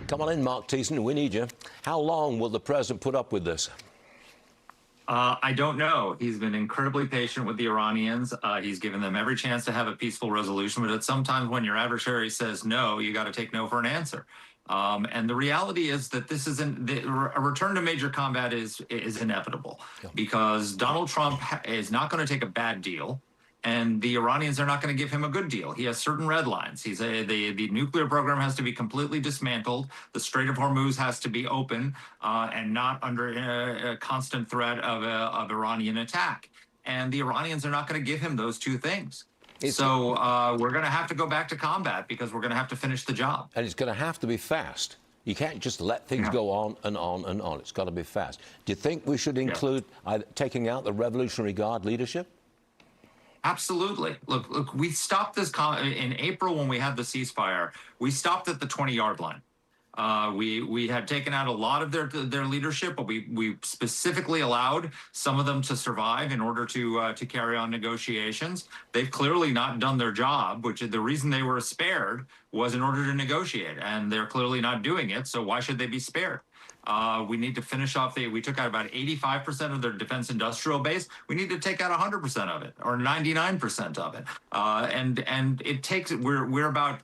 Come on in, Marc Thiessen. We need you. How long will the president put up with this? I don't know. He's been incredibly patient with the Iranians. He's given them every chance to have a peaceful resolution. But sometimes when your adversary says no, you got to take no for an answer. And the reality is that this isn't a return to major combat is inevitable, because Donald Trump is not going to take a bad deal. And the Iranians are not going to give him a good deal. He has certain red lines. The nuclear program has to be completely dismantled. The Strait of Hormuz has to be open and not under a constant threat of Iranian attack. And the Iranians are not going to give him those two things. So we're going to have to go back to combat, because we're going to have to finish the job. And it's going to have to be fast. You can't just let things go on and on and on. It's got to be fast. Do you think we should include taking out the Revolutionary Guard leadership? Absolutely. Look, we stopped this in April when we had the ceasefire. We stopped at the 20-yard line. We had taken out a lot of their leadership, but we specifically allowed some of them to survive in order to carry on negotiations. They've clearly not done their job, which is the reason they were spared was in order to negotiate, and they're clearly not doing it. So why should they be spared? We need to finish off we took out about 85% of their defense industrial base. We need to take out 100% of it, or 99% of it. And it takes, we're about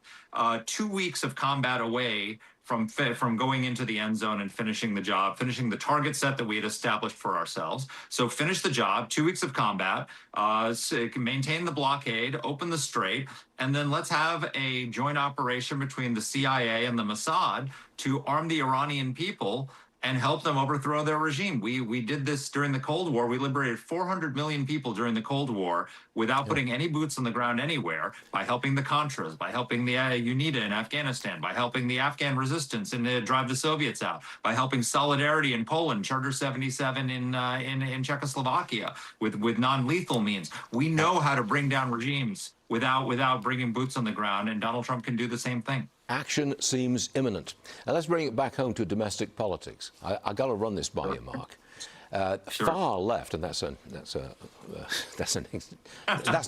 2 weeks of combat away from going into the end zone and finishing the job, finishing the target set that we had established for ourselves. So finish the job, 2 weeks of combat, maintain the blockade, open the strait, and then let's have a joint operation between the CIA and the Mossad to arm the Iranian people and help them overthrow their regime. We did this during the Cold War. We liberated 400 million people during the Cold War without putting any boots on the ground anywhere, by helping the Contras, by helping the UNITA in Afghanistan, by helping the Afghan resistance and drive the Soviets out, by helping Solidarity in Poland, Charter 77 in Czechoslovakia with non-lethal means. We know how to bring down regimes without bringing boots on the ground, and Donald Trump can do the same thing. Action seems imminent. Now let's bring it back home to domestic politics. I got to run this by you, Marc. Sure. Far left, and that's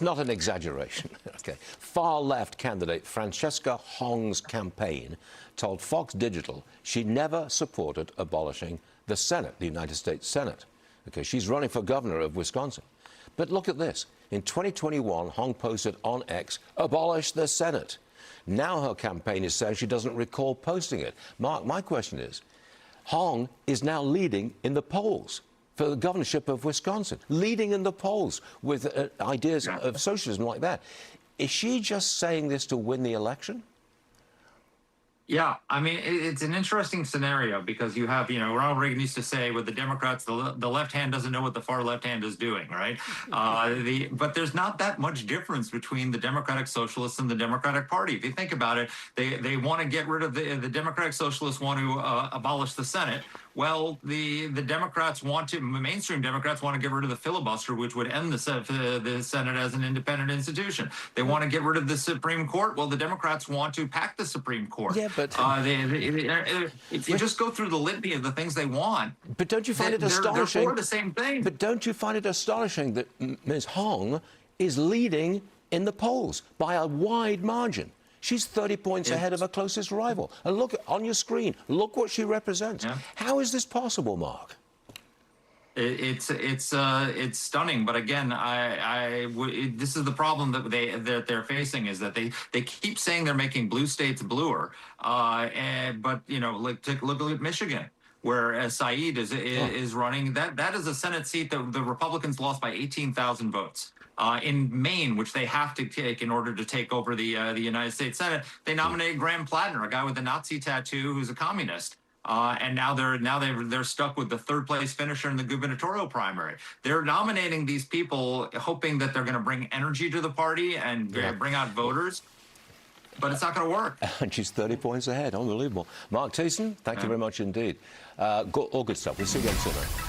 not an exaggeration. Okay, far left candidate Francesca Hong's campaign told Fox Digital she never supported abolishing the Senate, the United States Senate. Okay, she's running for governor of Wisconsin. But look at this. In 2021, Hong posted on X, "Abolish the Senate." Now her campaign is saying she doesn't recall posting it. Marc, my question is, Hong is now leading in the polls for the governorship of Wisconsin, leading in the polls with ideas of socialism like that. Is she just saying this to win the election? Yeah, I mean, it's an interesting scenario, because you have, Ronald Reagan used to say with the Democrats, the left hand doesn't know what the far left hand is doing, right? But there's not that much difference between the Democratic Socialists and the Democratic Party. If you think about it, they want to get rid of the Democratic Socialists want to abolish the Senate. Well, the Democrats mainstream Democrats want to get rid of the filibuster, which would end the Senate as an independent institution. They want to get rid of the Supreme Court. Well, the Democrats want to pack the Supreme Court. Yeah, but if you just go through the litany of the things they want, but don't you find it astonishing? They're for the same thing. But don't you find it astonishing that Ms. Hong is leading in the polls by a wide margin? She's 30 points ahead of her closest rival. And look on your screen, look what she represents. Yeah. How is this possible, Marc? It's stunning, but again, this is the problem that they're facing, is that they keep saying they're making blue states bluer, but look at Michigan, where Saeed is running. That is a Senate seat that the Republicans lost by 18,000 votes. In Maine, which they have to take in order to take over the United States Senate, they nominated Graham Plattner, a guy with a Nazi tattoo who's a communist. And now they're stuck with the third place finisher in the gubernatorial primary. They're nominating these people hoping that they're going to bring energy to the party and bring out voters, but it's not going to work. And she's 30 points ahead. Unbelievable. Marc Thiessen, thank you very much indeed. All good stuff. We'll see you again soon.